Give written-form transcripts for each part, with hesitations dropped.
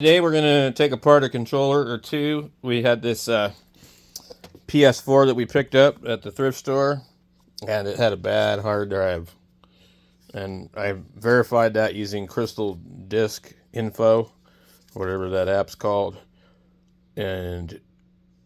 Today we're going to take apart a controller or two. We had this PS4 that we picked up at the thrift store, and it had a bad hard drive. And I verified that using Crystal Disk Info, whatever that app's called. And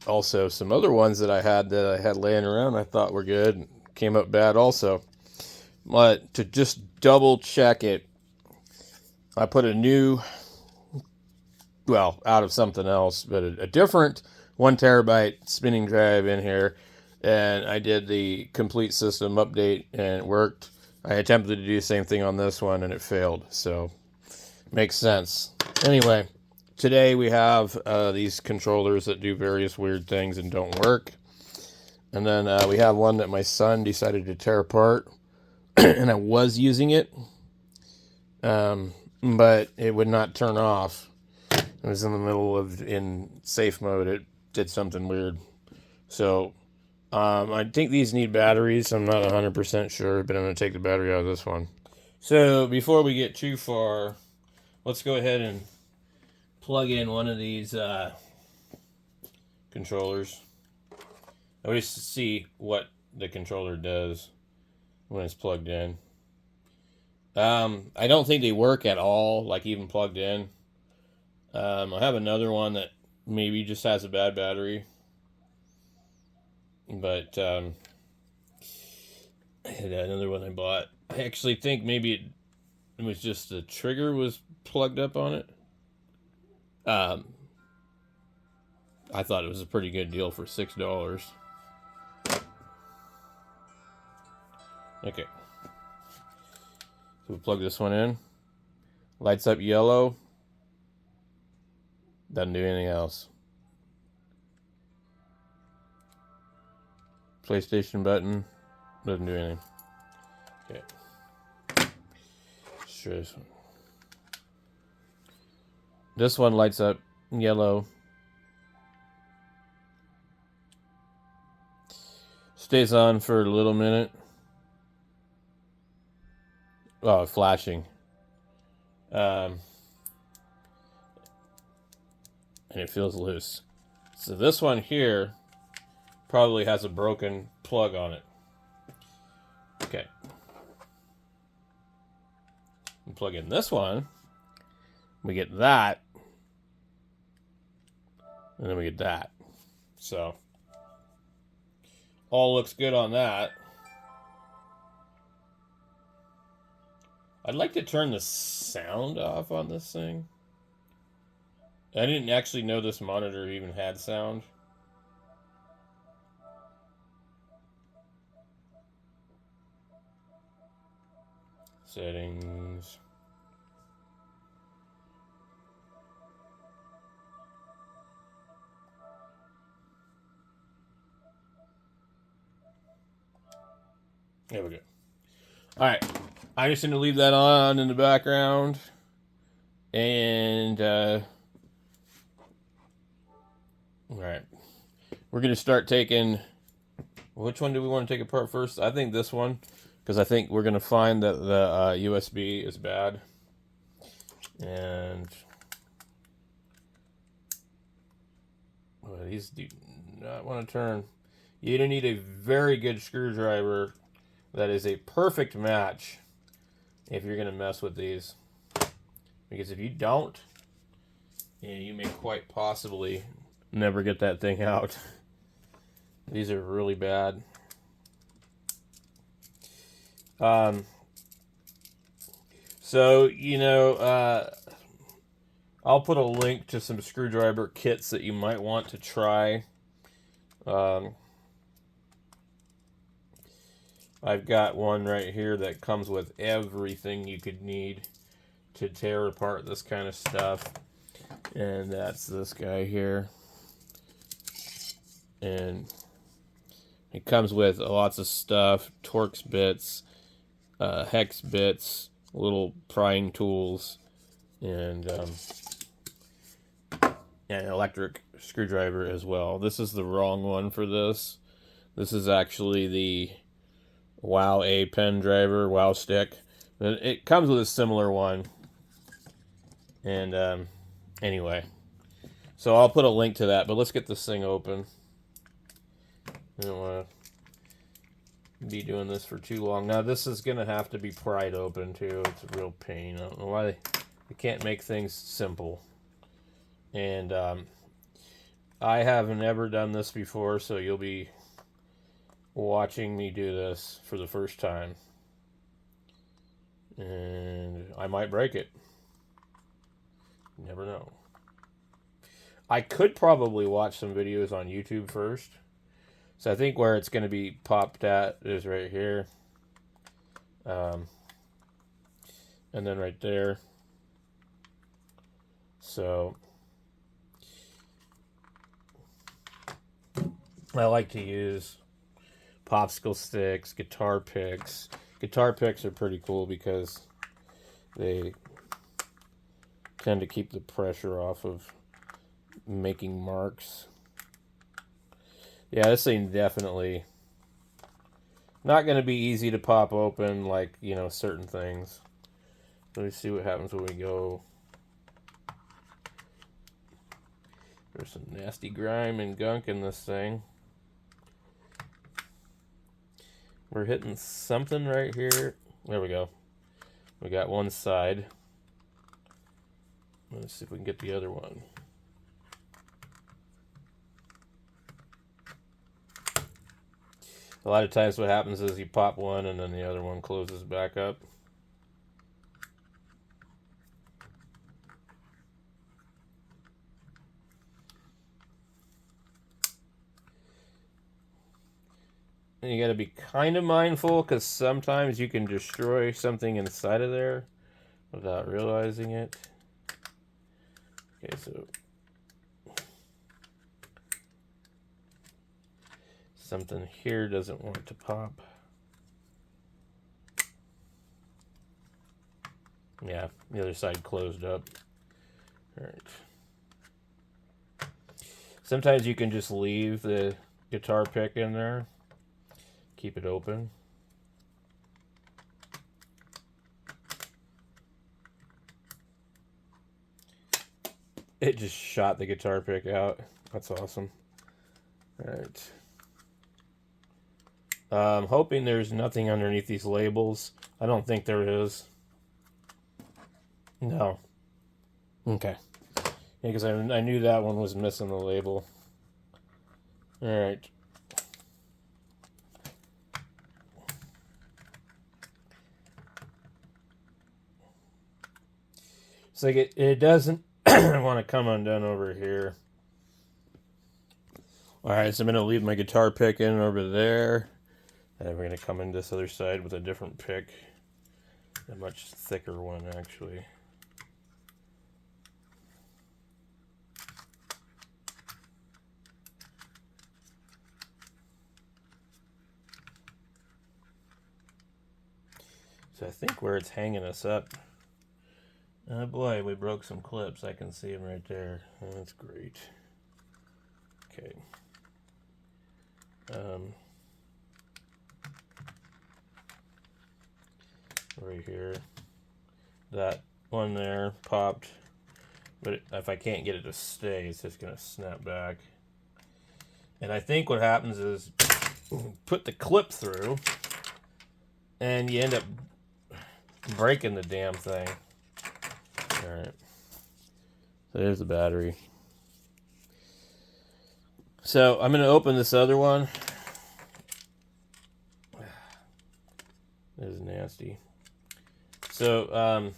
also some other ones that I had laying around I thought were good came up bad also. But to just double check it, I put a new, well, out of something else, but a different 1 terabyte spinning drive in here, and I did the complete system update and it worked. I attempted to do the same thing on this one and it failed, so makes sense. Anyway, today we have these controllers that do various weird things and don't work, and then we have one that my son decided to tear apart and I was using it, but it would not turn off. It was in the middle of in safe mode. It did something weird. So I think these need batteries. I'm not 100% sure, but I'm going to take the battery out of this one. So before we get too far, let's go ahead and plug in one of these controllers. I always see what the controller does when it's plugged in. I don't think they work at all, like even plugged in. I have another one that maybe just has a bad battery, but I had another one I bought. I actually think maybe it was just the trigger was plugged up on it. I thought it was a pretty good deal for $6. Okay, so we plug this one in. Lights up yellow. Doesn't do anything else. PlayStation button. Doesn't do anything. Okay. Let's try this one. This one lights up yellow. Stays on for a little minute. Oh, flashing. And it feels loose. So this one here probably has a broken plug on it. Okay. We plug in this one. We get that. And then we get that. So all looks good on that. I'd like to turn the sound off on this thing. I didn't actually know this monitor even had sound. Settings. There we go. Alright. I'm just going to leave that on in the background. And, alright. We're going to start taking... Which one do we want to take apart first? I think this one. Because I think we're going to find that the USB is bad. And... these do not want to turn. You're going to need a very good screwdriver that is a perfect match if you're going to mess with these. Because if you don't, you may quite possibly never get that thing out. These are really bad. So, I'll put a link to some screwdriver kits that you might want to try. I've got one right here that comes with everything you could need to tear apart this kind of stuff. And that's this guy here. And it comes with lots of stuff, Torx bits, hex bits, little prying tools, and an electric screwdriver as well. This is the wrong one for this. This is actually the Wow A pen driver, Wow stick. It comes with a similar one. And Anyway, so I'll put a link to that, but let's get this thing open. I don't want to be doing this for too long. Now, this is going to have to be pried open, too. It's a real pain. I don't know why they can't make things simple. And I haven't ever done this before, so you'll be watching me do this for the first time. And I might break it. You never know. I could probably watch some videos on YouTube first. So I think where it's going to be popped at is right here. And then right there. So I like to use popsicle sticks, guitar picks. Guitar picks are pretty cool because they tend to keep the pressure off of making marks. Yeah, this thing definitely not going to be easy to pop open like, you know, certain things. Let me see what happens when we go. There's some nasty grime and gunk in this thing. We're hitting something right here. There we go. We got one side. Let's see if we can get the other one. A lot of times what happens is you pop one and then the other one closes back up. And you got to be kind of mindful because sometimes you can destroy something inside of there without realizing it. Okay, so something here doesn't want to pop. Yeah, the other side closed up. All right. Sometimes you can just leave the guitar pick in there. Keep it open. It just shot the guitar pick out. That's awesome. All right. I'm hoping there's nothing underneath these labels. I don't think there is. No. Okay. Yeah, because I knew that one was missing the label. All right. It's like it doesn't want to come undone over here. All right, so I'm going to leave my guitar pick in over there. And we're going to come in this other side with a different pick. A much thicker one, actually. So I think where it's hanging us up. Oh boy, we broke some clips. I can see them right there. Oh, that's great. Okay. Right here. That one there popped. But if I can't get it to stay, it's just going to snap back. And I think what happens is put the clip through and you end up breaking the damn thing. Alright. So there's the battery. So I'm going to open this other one. This is nasty. So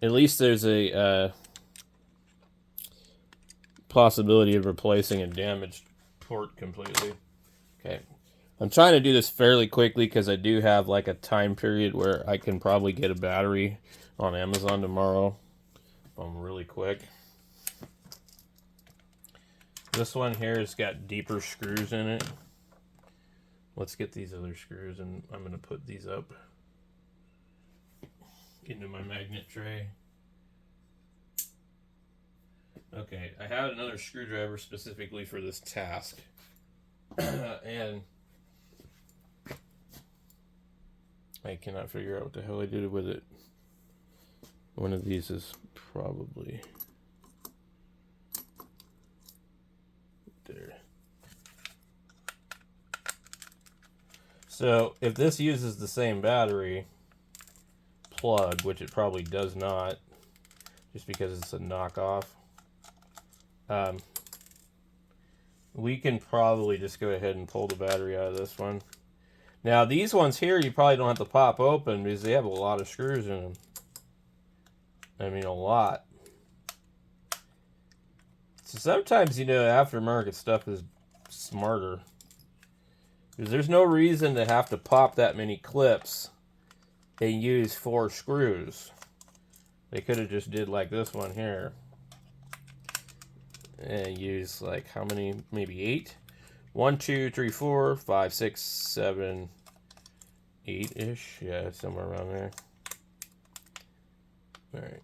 at least there's a possibility of replacing a damaged port completely. Okay. I'm trying to do this fairly quickly because I do have like a time period where I can probably get a battery on Amazon tomorrow. I'm really quick. This one here has got deeper screws in it. Let's get these other screws and I'm going to put these up into my magnet tray. Okay, I had another screwdriver specifically for this task. And I cannot figure out what the hell I did with it. One of these is probably there. So if this uses the same battery plug, which it probably does not, just because it's a knockoff, we can probably just go ahead and pull the battery out of this one. Now these ones here you probably don't have to pop open because they have a lot of screws in them. I mean, a lot. So sometimes, aftermarket stuff is smarter. Because there's no reason to have to pop that many clips and use 4 screws. They could have just did like this one here. And use like how many? Maybe 8? 1, 2, 3, 4, 5, 6, 7, 8-ish. Yeah, somewhere around there. Alright.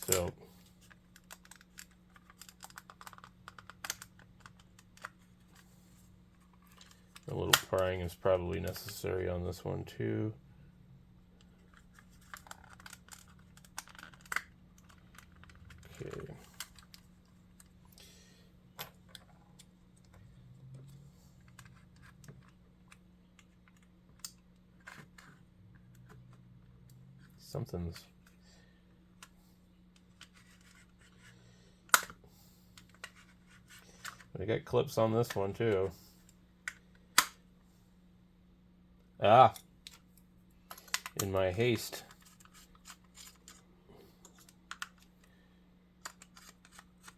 So a little prying is probably necessary on this one too. Okay. Something's... I got clips on this one too. Ah! In my haste.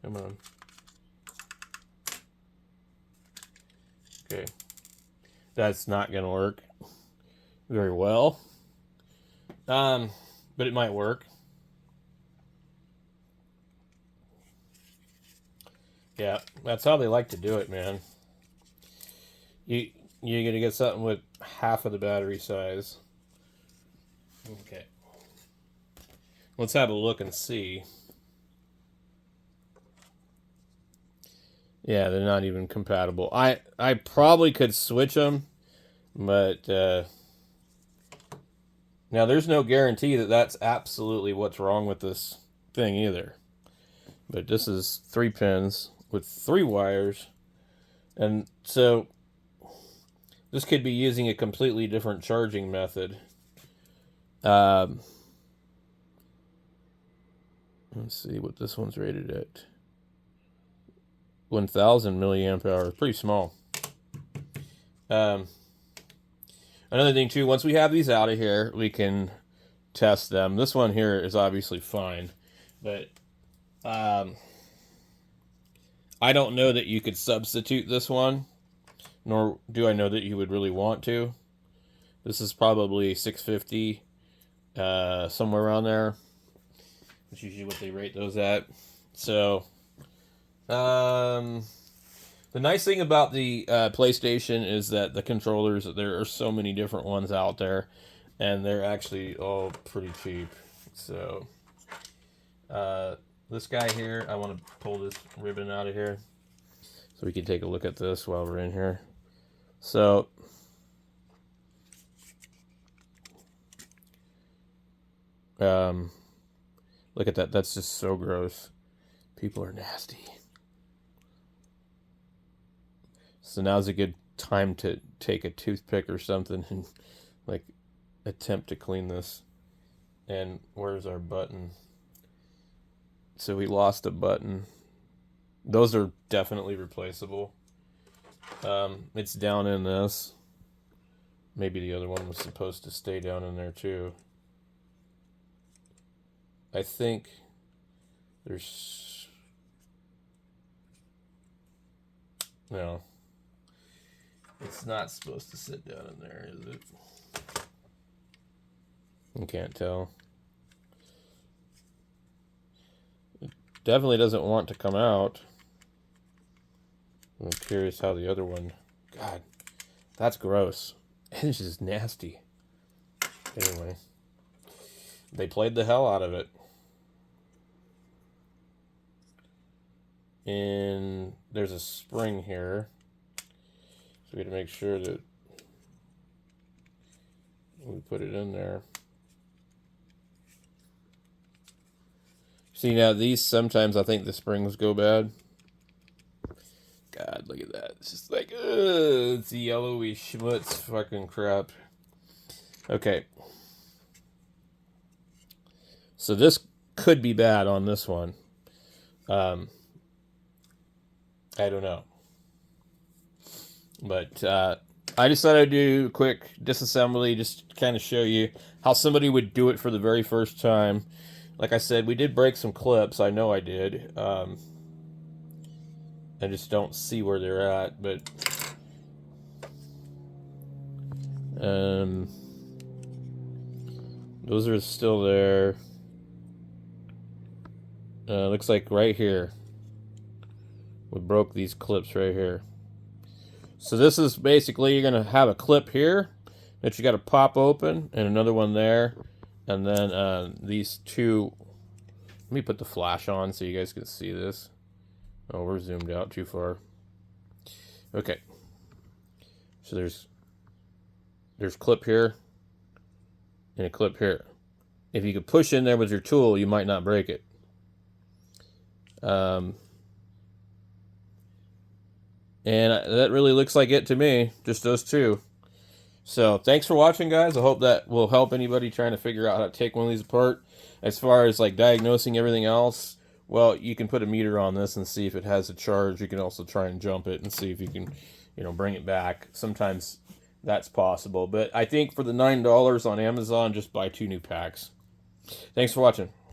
Come on. Okay. That's not going to work very well. But it might work. Yeah, that's how they like to do it, man. You're going to get something with half of the battery size. Okay. Let's have a look and see. Yeah, they're not even compatible. I probably could switch them, but now there's no guarantee that that's absolutely what's wrong with this thing either. But this is 3 pins with 3 wires, and so this could be using a completely different charging method. Let's see what this one's rated at. 1,000 milliamp hours, pretty small. Another thing too, once we have these out of here, we can test them. This one here is obviously fine, but I don't know that you could substitute this one, nor do I know that you would really want to. This is probably 650, somewhere around there. That's usually what they rate those at. So, the nice thing about the PlayStation is that the controllers, there are so many different ones out there, and they're actually all pretty cheap. So, this guy here, I want to pull this ribbon out of here so we can take a look at this while we're in here. So, look at that. That's just so gross. People are nasty. So now's a good time to take a toothpick or something and like attempt to clean this. And where's our button? So we lost a button. Those are definitely replaceable. It's down in this. Maybe the other one was supposed to stay down in there too. I think there's... No. It's not supposed to sit down in there, is it? I can't tell. It definitely doesn't want to come out. I'm curious how the other one... God, that's gross. It's just nasty. Anyway. They played the hell out of it. And there's a spring here. So we got to make sure that we put it in there. See, now these, sometimes I think the springs go bad. God, look at that. It's just like, ugh, it's yellowy schmutz fucking crap. Okay. So this could be bad on this one. I don't know. But I decided to do a quick disassembly just to kind of show you how somebody would do it for the very first time. Like I said, we did break some clips. I know I did. I just don't see where they're at, but those are still there. Looks like right here we broke these clips right here. So this is basically, you're gonna have a clip here that you got to pop open, and another one there, and then these two. Let me put the flash on so you guys can see this. Oh, we're zoomed out too far. Okay. So there's clip here and a clip here. If you could push in there with your tool, you might not break it. And that really looks like it to me, just those two. So thanks for watching, guys. I hope that will help anybody trying to figure out how to take one of these apart. As far as like diagnosing everything else, well, you can put a meter on this and see if it has a charge. You can also try and jump it and see if you can, bring it back. Sometimes that's possible. But I think for the $9 on Amazon, just buy 2 new packs. Thanks for watching.